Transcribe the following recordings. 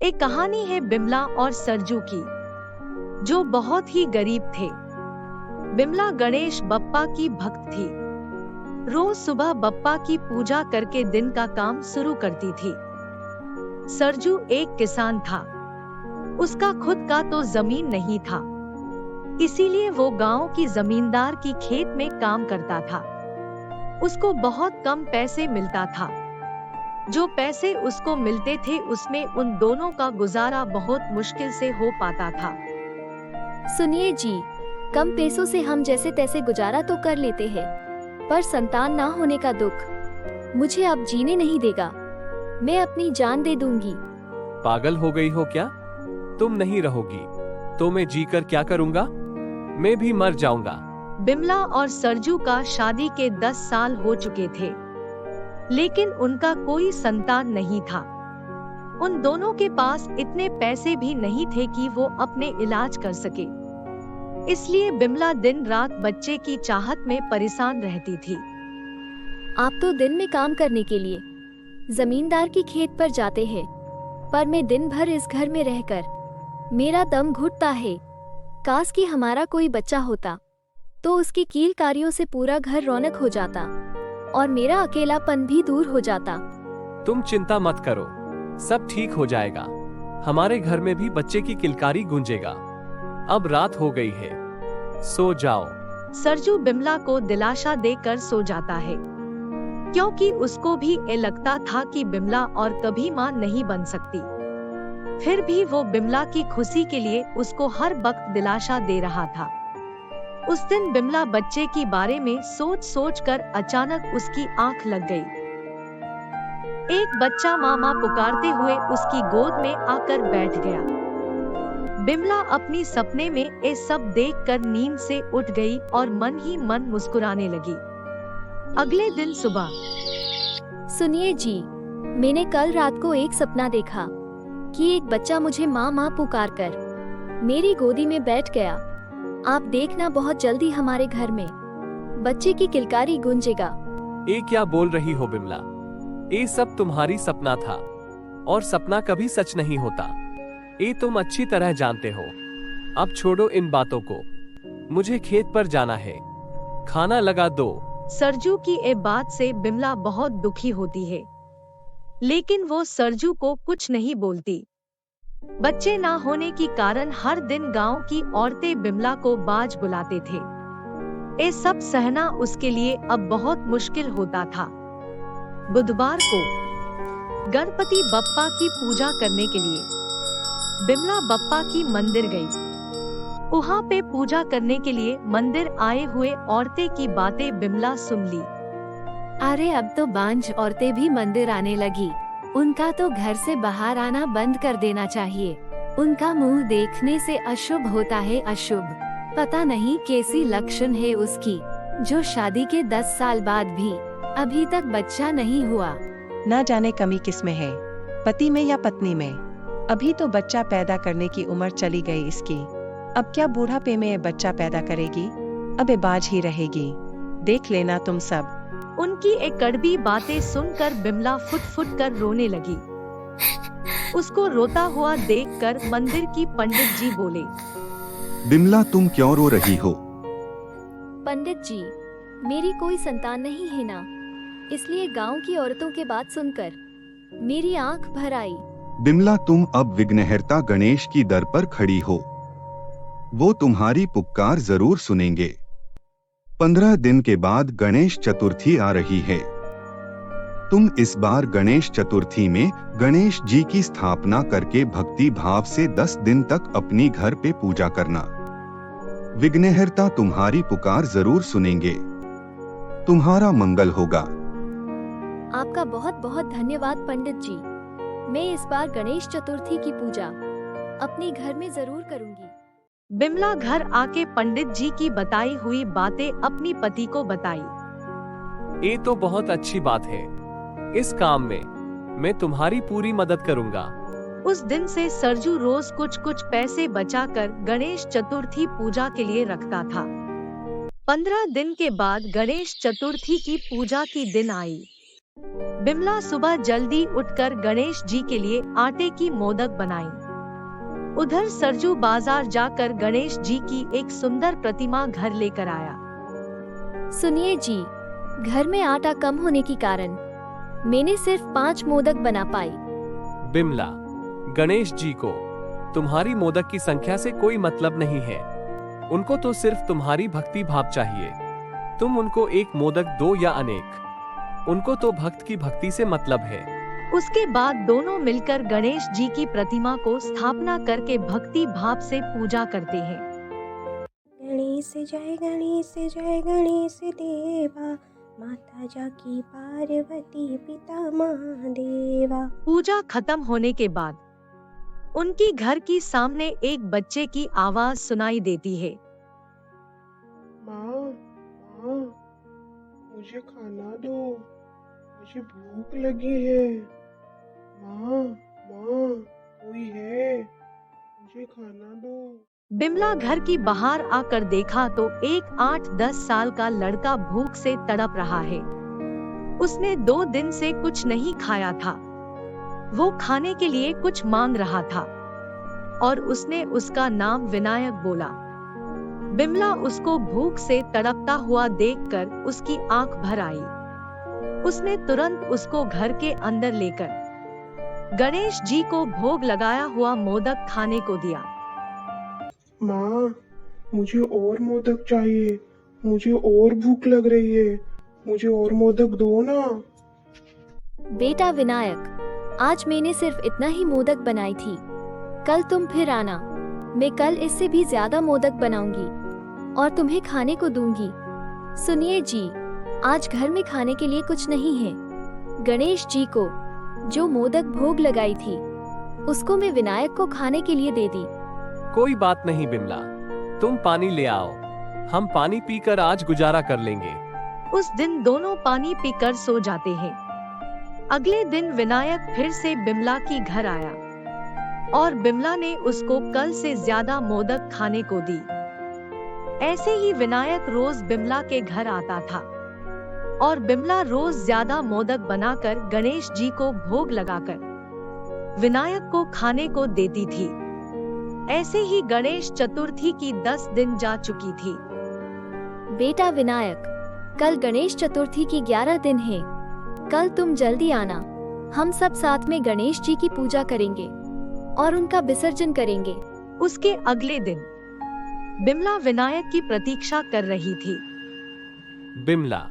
एक कहानी है बिमला और सरजू की, जो बहुत ही गरीब थे। बिमला गणेश बप्पा की भक्त थी। रोज सुबह बप्पा की पूजा करके दिन का काम शुरू करती थी। सरजू एक किसान था। उसका खुद का तो जमीन नहीं था, इसीलिए वो गांव की जमींदार की खेत में काम करता था। उसको बहुत कम पैसे मिलता था। जो पैसे उसको मिलते थे उसमें उन दोनों का गुजारा बहुत मुश्किल से हो पाता था। सुनिए जी, कम पैसों से हम जैसे तैसे गुजारा तो कर लेते हैं, पर संतान ना होने का दुख मुझे अब जीने नहीं देगा। मैं अपनी जान दे दूंगी। पागल हो गई हो क्या? तुम नहीं रहोगी तो मैं जीकर क्या करूंगा? मैं भी मर जाऊंगा। बिमला और सरजू का शादी के 10 साल हो चुके थे, लेकिन उनका कोई संतान नहीं था। उन दोनों के पास इतने पैसे भी नहीं थे कि वो अपने इलाज कर सके। इसलिए बिमला दिन रात बच्चे की चाहत में परेशान रहती थी। आप तो दिन में काम करने के लिए जमींदार की खेत पर जाते हैं, पर मैं दिन भर इस घर में रहकर मेरा दम घुटता है। काश कि हमारा कोई बच्चा होता तो उसकी कीलकारियों से पूरा घर रौनक हो जाता और मेरा अकेलापन भी दूर हो जाता। तुम चिंता मत करो, सब ठीक हो जाएगा। हमारे घर में भी बच्चे की किलकारी गूंजेगा। अब रात हो गई है, सो जाओ। सरजू बिमला को दिलासा देकर सो जाता है, क्योंकि उसको भी ये लगता था कि बिमला और कभी मां नहीं बन सकती। फिर भी वो बिमला की खुशी के लिए उसको हर वक्त दिलासा दे रहा था। उस दिन बिमला बच्चे के बारे में सोच सोच कर अचानक उसकी आंख लग गई। एक बच्चा मामा पुकारते हुए उसकी गोद में आकर बैठ गया। बिमला अपनी सपने में ये सब देखकर नींद से उठ गई और मन ही मन मुस्कुराने लगी। अगले दिन सुबह। सुनिए जी, मैंने कल रात को एक सपना देखा कि एक बच्चा मुझे माँ माँ पुकार कर मेरी गोदी में बैठ गया। आप देखना, बहुत जल्दी हमारे घर में बच्चे की किलकारी गूंजेगा। ये क्या बोल रही हो बिमला? ये सब तुम्हारी सपना था, और सपना कभी सच नहीं होता। ये तुम अच्छी तरह जानते हो। अब छोड़ो इन बातों को, मुझे खेत पर जाना है। खाना लगा दो। सरजू की ये बात से बिमला बहुत दुखी होती है, लेकिन वो सरजू को कुछ नहीं बोलती। बच्चे ना होने के कारण हर दिन गांव की औरतें बिमला को बाज बुलाते थे। ये सब सहना उसके लिए अब बहुत मुश्किल होता था। बुधवार को गणपति बप्पा की पूजा करने के लिए बिमला बप्पा की मंदिर गई। वहाँ पे पूजा करने के लिए मंदिर आए हुए औरतें की बातें बिमला सुन ली। अरे अब तो बांझ औरतें भी मंदिर आने लगी। उनका तो घर से बाहर आना बंद कर देना चाहिए। उनका मुंह देखने से अशुभ होता है, अशुभ। पता नहीं कैसी लक्षण है उसकी, जो शादी के 10 साल बाद भी अभी तक बच्चा नहीं हुआ। ना जाने कमी किस में है, पति में या पत्नी में। अभी तो बच्चा पैदा करने की उम्र चली गई इसकी। अब क्या बूढ़ापे में बच्चा पैदा करेगी? अब ये बाज ही रहेगी। देख लेना तुम सब। उनकी एक कड़वी बातें सुनकर बिमला फुट फुट कर रोने लगी। उसको रोता हुआ देखकर मंदिर की पंडित जी बोले, बिमला तुम क्यों रो रही हो? पंडित जी, मेरी कोई संतान नहीं है ना, इसलिए गांव की औरतों के बात सुनकर मेरी आंख भर आई। बिमला तुम अब विघ्नहर्ता गणेश की दर पर खड़ी हो। वो तुम्हारी पुकार जरूर सुनेंगे। 15 दिन के बाद गणेश चतुर्थी आ रही है। तुम इस बार गणेश चतुर्थी में गणेश जी की स्थापना करके भक्ति भाव से 10 दिन तक अपनी घर पे पूजा करना। विघ्नहर्ता तुम्हारी पुकार जरूर सुनेंगे। तुम्हारा मंगल होगा। आपका बहुत बहुत धन्यवाद पंडित जी। मैं इस बार गणेश चतुर्थी की पूजा अपने घर में जरूर करूंगी। बिमला घर आके पंडित जी की बताई हुई बातें अपनी पति को बताई। ये तो बहुत अच्छी बात है। इस काम में मैं तुम्हारी पूरी मदद करूंगा। उस दिन से सरजू रोज कुछ कुछ पैसे बचाकर गणेश चतुर्थी पूजा के लिए रखता था। 15 दिन के बाद गणेश चतुर्थी की पूजा की दिन आई। बिमला सुबह जल्दी उठकर गणेश जी के लिए आटे की मोदक बनाई। उधर सरजू बाजार जाकर गणेश जी की एक सुंदर प्रतिमा घर लेकर आया। सुनिए जी, घर में आटा कम होने के कारण मैंने सिर्फ 5 मोदक बना पाई। बिमला, गणेश जी को तुम्हारी मोदक की संख्या से कोई मतलब नहीं है। उनको तो सिर्फ तुम्हारी भक्ति भाव चाहिए। तुम उनको एक मोदक दो या अनेक, उनको तो भक्त की भक्ति से मतलब है। उसके बाद दोनों मिलकर गणेश जी की प्रतिमा को स्थापना करके भक्ति भाव से पूजा करते हैं। गणेश जय गणेश देवा, माता जाकी पार्वती पिता महादेवा। पूजा खत्म होने के बाद उनकी घर की सामने एक बच्चे की आवाज सुनाई देती है। माँ, माँ, मुझे खाना दो, मुझे भूख लगी है। माँ, माँ, कोई है? मुझे खाना दो। बिमला घर की बाहर आकर देखा तो एक 8-10 साल का लड़का भूख से तड़प रहा है। उसने 2 दिन से कुछ नहीं खाया था। वो खाने के लिए कुछ मांग रहा था और उसने उसका नाम विनायक बोला। बिमला उसको भूख से तड़पता हुआ देखकर उसकी आंख भर आई। उसने तुरंत उसको घर के अंदर लेकर गणेश जी को भोग लगाया हुआ मोदक खाने को दिया। माँ, मुझे और मोदक चाहिए, मुझे और भूख लग रही है, मुझे और मोदक दो ना। बेटा विनायक, आज मैंने सिर्फ इतना ही मोदक बनाई थी। कल तुम फिर आना, मैं कल इससे भी ज्यादा मोदक बनाऊंगी और तुम्हें खाने को दूंगी। सुनिए जी, आज घर में खाने के लिए कुछ नहीं है। गणेश जी को जो मोदक भोग लगाई थी उसको मैं विनायक को खाने के लिए दे दी। कोई बात नहीं बिमला, तुम पानी ले आओ, हम पानी पीकर आज गुजारा कर लेंगे। उस दिन दोनों पानी पीकर सो जाते हैं। अगले दिन विनायक फिर से बिमला की घर आया और बिमला ने उसको कल से ज्यादा मोदक खाने को दी। ऐसे ही विनायक रोज बिमला के घर आता था और बिमला रोज ज्यादा मोदक बनाकर गणेश जी को भोग लगाकर विनायक को खाने को देती थी। ऐसे ही गणेश चतुर्थी की 10 दिन जा चुकी थी। बेटा विनायक, कल गणेश चतुर्थी की 11 दिन है। कल तुम जल्दी आना, हम सब साथ में गणेश जी की पूजा करेंगे और उनका विसर्जन करेंगे। उसके अगले दिन बिमला विनायक की प्रतीक्षा कर रही थी। बिमला,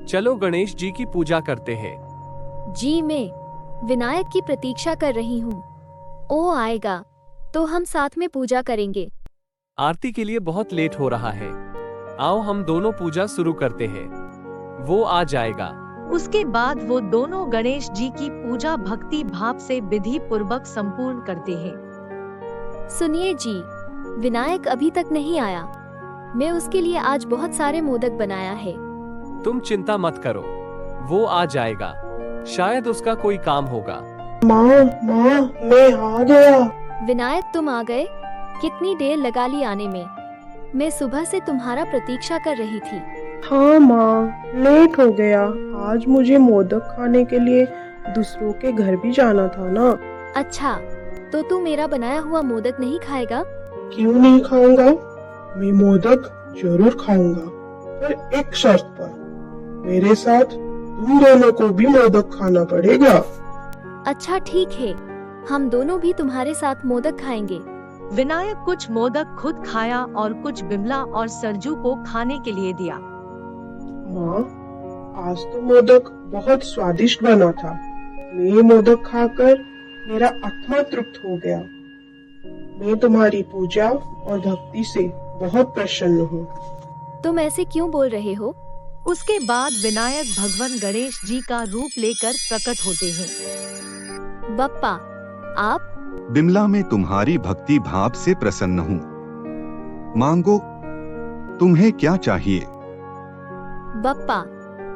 चलो गणेश जी की पूजा करते हैं। जी, मैं विनायक की प्रतीक्षा कर रही हूँ। वो आएगा तो हम साथ में पूजा करेंगे। आरती के लिए बहुत लेट हो रहा है, आओ हम दोनों पूजा शुरू करते हैं। वो आ जाएगा। उसके बाद वो दोनों गणेश जी की पूजा भक्ति भाव से विधि पूर्वक संपूर्ण करते हैं। सुनिए जी, विनायक अभी तक नहीं आया। मैं उसके लिए आज बहुत सारे मोदक बनाया है। तुम चिंता मत करो, वो आ जाएगा। शायद उसका कोई काम होगा। माँ, माँ, मैं आ गया। विनायक, तुम आ गए? कितनी देर लगा ली आने में? मैं सुबह से तुम्हारा प्रतीक्षा कर रही थी। हाँ माँ, लेट हो गया। आज मुझे मोदक खाने के लिए दूसरों के घर भी जाना था ना। अच्छा, तो तू मेरा बनाया हुआ मोदक नहीं खाएगा? क्यों नहीं खाऊंगा? मैं मोदक जरूर खाऊंगा, पर एक शर्त पर। मेरे साथ तुम दोनों को भी मोदक खाना पड़ेगा। अच्छा ठीक है, हम दोनों भी तुम्हारे साथ मोदक खाएंगे। विनायक कुछ मोदक खुद खाया और कुछ बिमला और सरजू को खाने के लिए दिया। माँ, आज तो मोदक बहुत स्वादिष्ट बना था। मैं मोदक खाकर मेरा आत्मा तृप्त हो गया। मैं तुम्हारी पूजा और भक्ति से बहुत प्रसन्न हूँ। तुम ऐसे क्यों बोल रहे हो? उसके बाद विनायक भगवान गणेश जी का रूप लेकर प्रकट होते हैं। बप्पा, आप? बिमला, मैं तुम्हारी भक्ति भाव से प्रसन्न हूँ। मांगो, तुम्हें क्या चाहिए? बप्पा,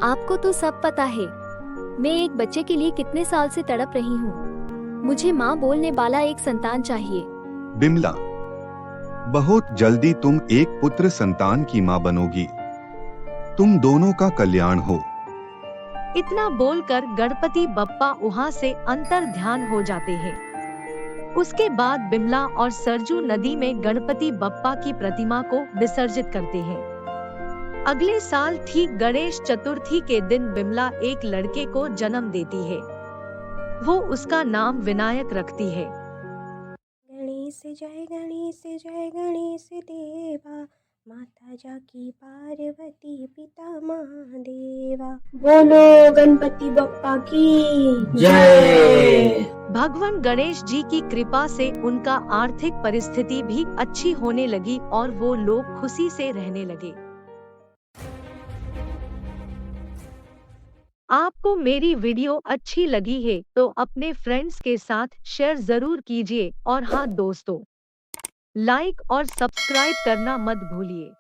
आपको तो सब पता है। मैं एक बच्चे के लिए कितने साल से तड़प रही हूँ। मुझे माँ बोलने वाला एक संतान चाहिए। बिमला, बहुत जल्दी तुम एक पुत्र संतान की माँ बनोगी। तुम दोनों का कल्याण हो। इतना बोलकर गणपति बप्पा वहां से अंतर ध्यान हो जाते हैं। उसके बाद बिमला और सरजू नदी में गणपति बप्पा की प्रतिमा को विसर्जित करते हैं। अगले साल ठीक गणेश चतुर्थी के दिन बिमला एक लड़के को जन्म देती है। वो उसका नाम विनायक रखती है। गणेश जय गणेश देवा, माता जाकी पार्वती पिता महादेवा। बोलो गणपति बप्पा की जय। भगवान गणेश जी की कृपा से उनका आर्थिक परिस्थिति भी अच्छी होने लगी और वो लोग खुशी से रहने लगे। आपको मेरी वीडियो अच्छी लगी है तो अपने फ्रेंड्स के साथ शेयर जरूर कीजिए और हाँ दोस्तों, लाइक और सब्सक्राइब करना मत भूलिए।